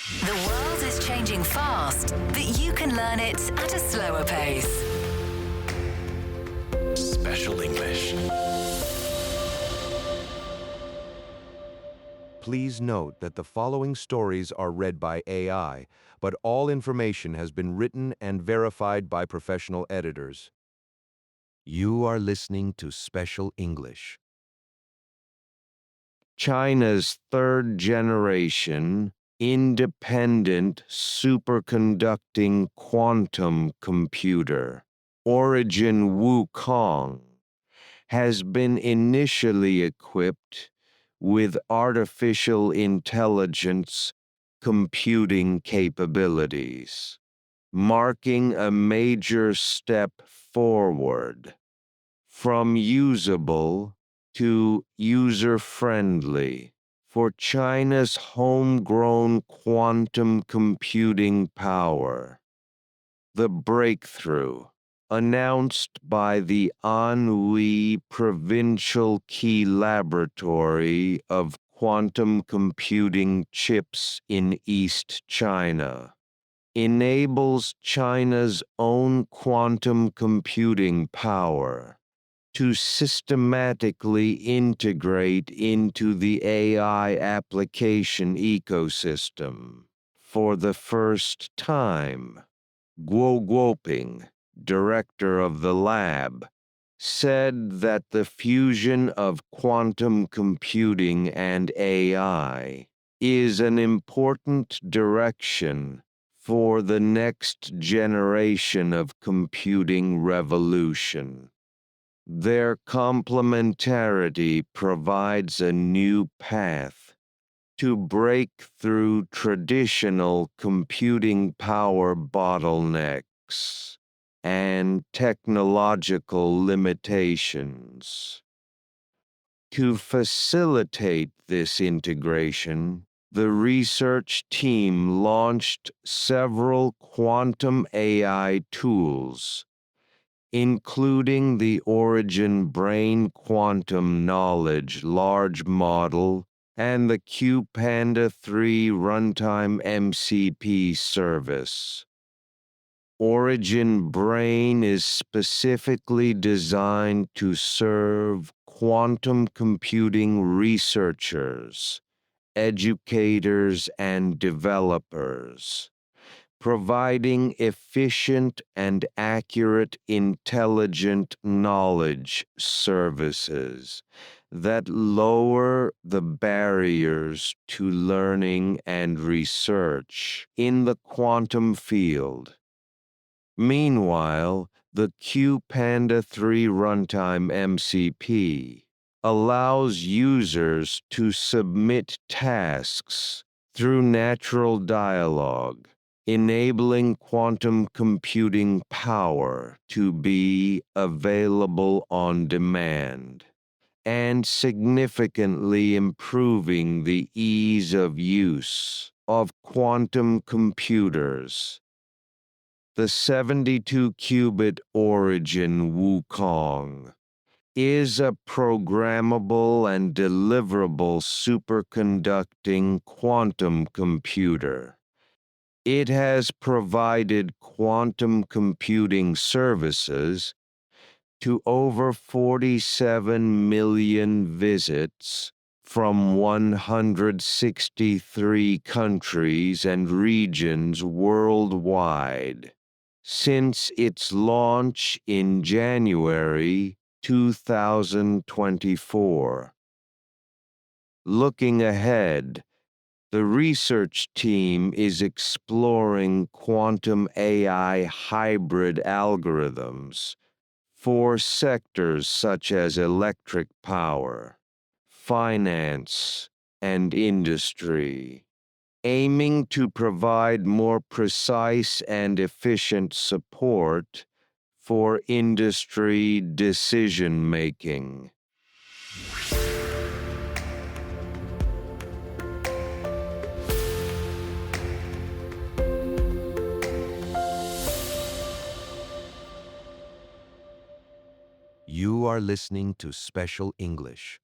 The world is changing fast, but you can learn it at a slower pace. Special English. Please note that the following stories are read by AI, but all information has been written and verified by professional editors. You are listening to Special English. China's third-generation, independent superconducting quantum computer, Origin Wukong, has been initially equipped with artificial intelligence computing capabilities, marking a major step forward from usable to user-friendly for China's homegrown quantum computing power. The breakthrough, announced by the Anhui Provincial Key Laboratory of Quantum Computing Chips in East China, enables China's own quantum computing power to systematically integrate into the AI application ecosystem. For the first time, Guo Guoping, director of the lab, said that the fusion of quantum computing and AI is an important direction for the next generation of computing revolution. Their complementarity provides a new path to break through traditional computing power bottlenecks and technological limitations. To facilitate this integration, the research team launched several quantum AI tools, including the Origin Brain Quantum Knowledge Large Model and the QPanda 3 Runtime MCP service. Origin Brain is specifically designed to serve quantum computing researchers, educators, and developers, providing efficient and accurate intelligent knowledge services that lower the barriers to learning and research in the quantum field. Meanwhile, the QPanda 3 Runtime MCP allows users to submit tasks through natural dialogue, enabling quantum computing power to be available on demand, and significantly improving the ease of use of quantum computers. The 72-qubit Origin Wukong is a programmable and deliverable superconducting quantum computer. It has provided quantum computing services to over 47 million visits from 163 countries and regions worldwide since its launch in January 2024. Looking ahead, the research team is exploring quantum AI hybrid algorithms for sectors such as electric power, finance, and industry, aiming to provide more precise and efficient support for industry decision-making. You are listening to Special English.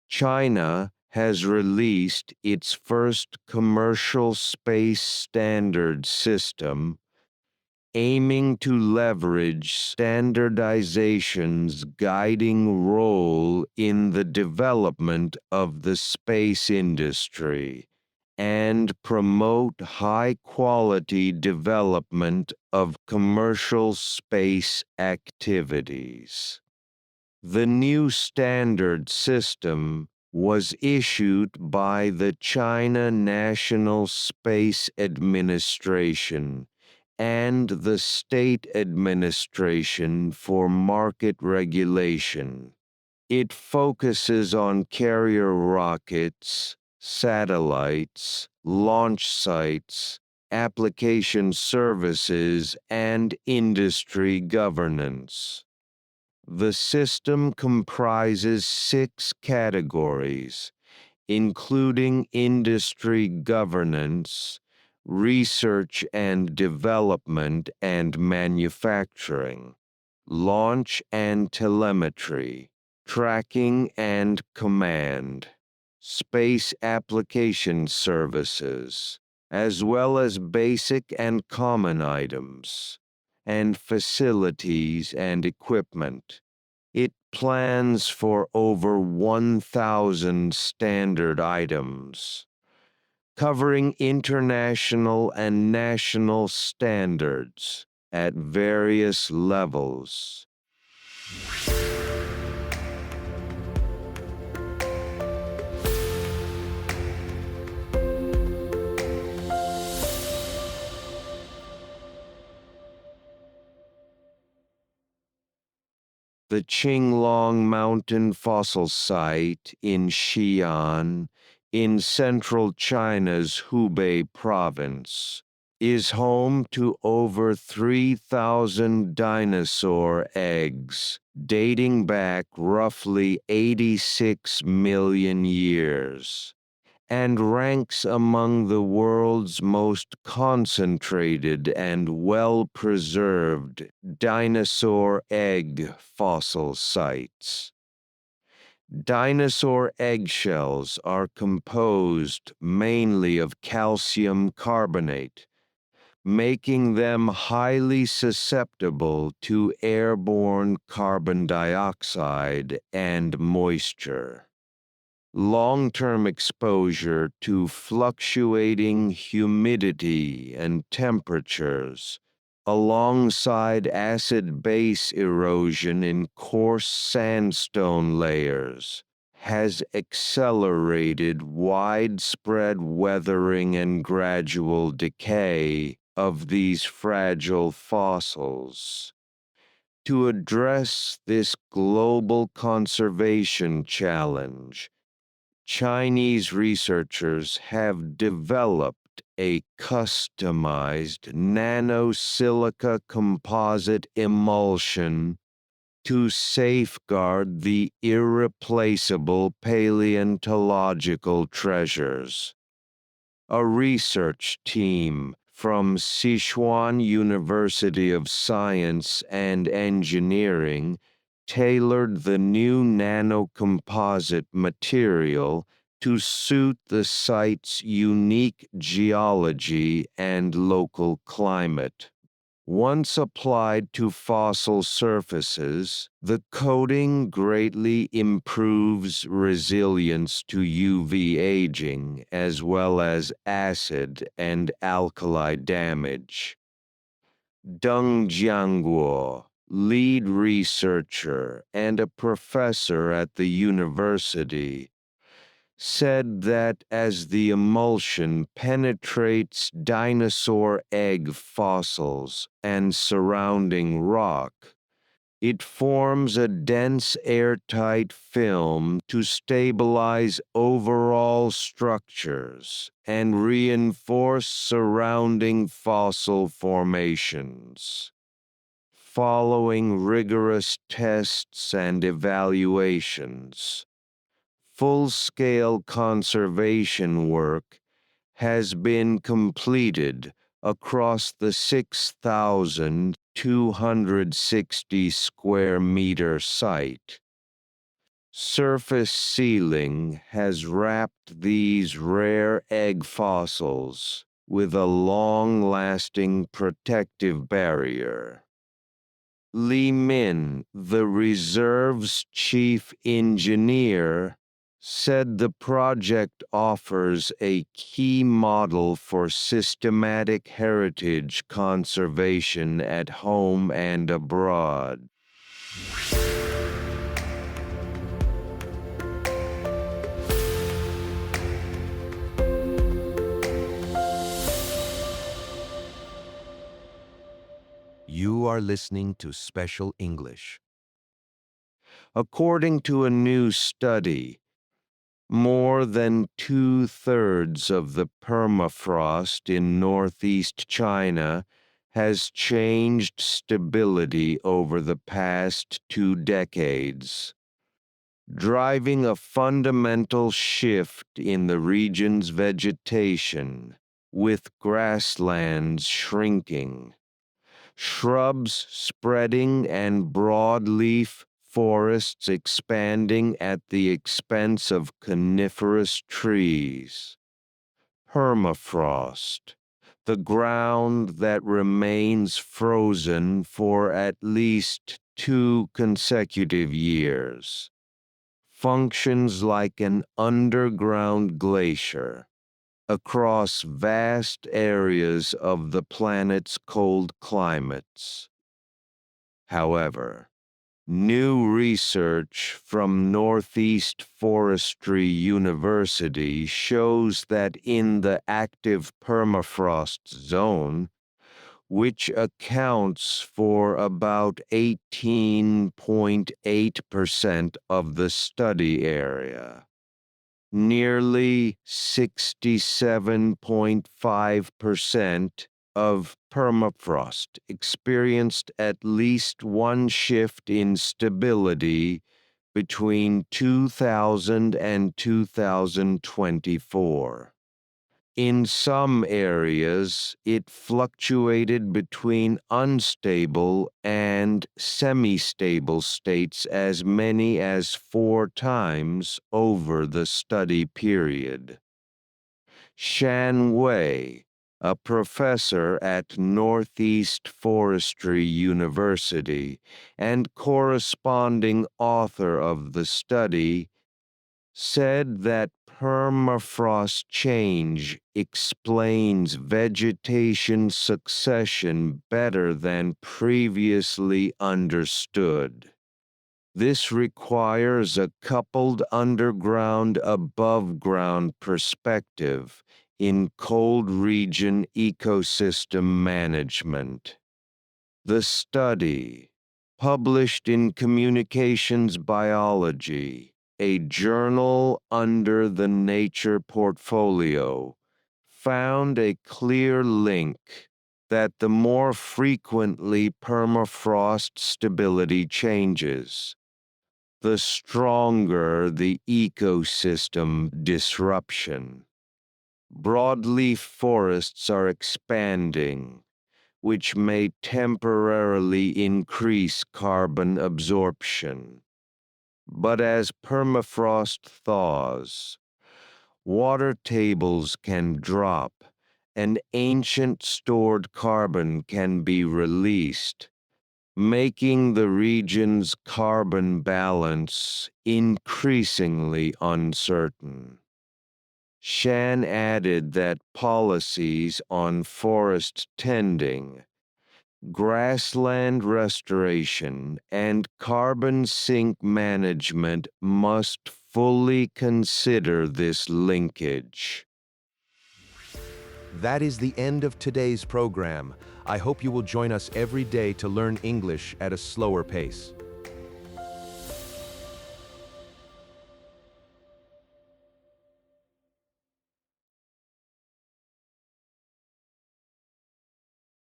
China has released its first commercial space standard system, aiming to leverage standardization's guiding role in the development of the space industry and promote high-quality development of commercial space activities. The new standard system was issued by the China National Space Administration and the State Administration for Market Regulation. It focuses on carrier rockets, satellites, launch sites, application services, and industry governance. The system comprises 6 categories, including industry governance, research and development and manufacturing, launch and telemetry, tracking and command, space application services, as well as basic and common items, and facilities and equipment. It plans for over 1,000 standard items, covering international and national standards at various levels. The Qinglong Mountain Fossil Site in Xi'an, in central China's Hubei province, is home to over 3,000 dinosaur eggs, dating back roughly 86 million years, and ranks among the world's most concentrated and well-preserved dinosaur egg fossil sites. Dinosaur eggshells are composed mainly of calcium carbonate, making them highly susceptible to airborne carbon dioxide and moisture. Long-term exposure to fluctuating humidity and temperatures, alongside acid-base erosion in coarse sandstone layers, has accelerated widespread weathering and gradual decay of these fragile fossils. To address this global conservation challenge, Chinese researchers have developed a customized nanosilica composite emulsion to safeguard the irreplaceable paleontological treasures. A research team from Sichuan University of Science and Engineering tailored the new nanocomposite material to suit the site's unique geology and local climate. Once applied to fossil surfaces, the coating greatly improves resilience to UV aging as well as acid and alkali damage. Deng Jianguo, lead researcher and a professor at the university, said that as the emulsion penetrates dinosaur egg fossils and surrounding rock, it forms a dense airtight film to stabilize overall structures and reinforce surrounding fossil formations. Following rigorous tests and evaluations, full-scale conservation work has been completed across the 6,260 square meter site. Surface sealing has wrapped these rare egg fossils with a long-lasting protective barrier. Li Min, the reserve's chief engineer, said the project offers a key model for systematic heritage conservation at home and abroad. You are listening to Special English. According to a new study, more than two-thirds of the permafrost in northeast China has changed stability over the past 2 decades, driving a fundamental shift in the region's vegetation, with grasslands shrinking, shrubs spreading, and broadleaf forests expanding at the expense of coniferous trees. Permafrost, the ground that remains frozen for at least 2 consecutive years, functions like an underground glacier across vast areas of the planet's cold climates. However, new research from Northeast Forestry University shows that in the active permafrost zone, which accounts for about 18.8% of the study area, nearly 67.5% of permafrost experienced at least one shift in stability between 2000 and 2024. In some areas, it fluctuated between unstable and semi-stable states as many as 4 times over the study period. Shan Wei, a professor at Northeast Forestry University and corresponding author of the study, said that permafrost change explains vegetation succession better than previously understood. This requires a coupled underground above-ground perspective in cold region ecosystem management. The study, published in Communications Biology, a journal under the Nature portfolio, found a clear link that the more frequently permafrost stability changes, the stronger the ecosystem disruption. Broadleaf forests are expanding, which may temporarily increase carbon absorption. But as permafrost thaws, water tables can drop, and ancient stored carbon can be released, making the region's carbon balance increasingly uncertain. Shan added that policies on forest tending, grassland restoration, and carbon sink management must fully consider this linkage. That is the end of today's program. I hope you will join us every day to learn English at a slower pace.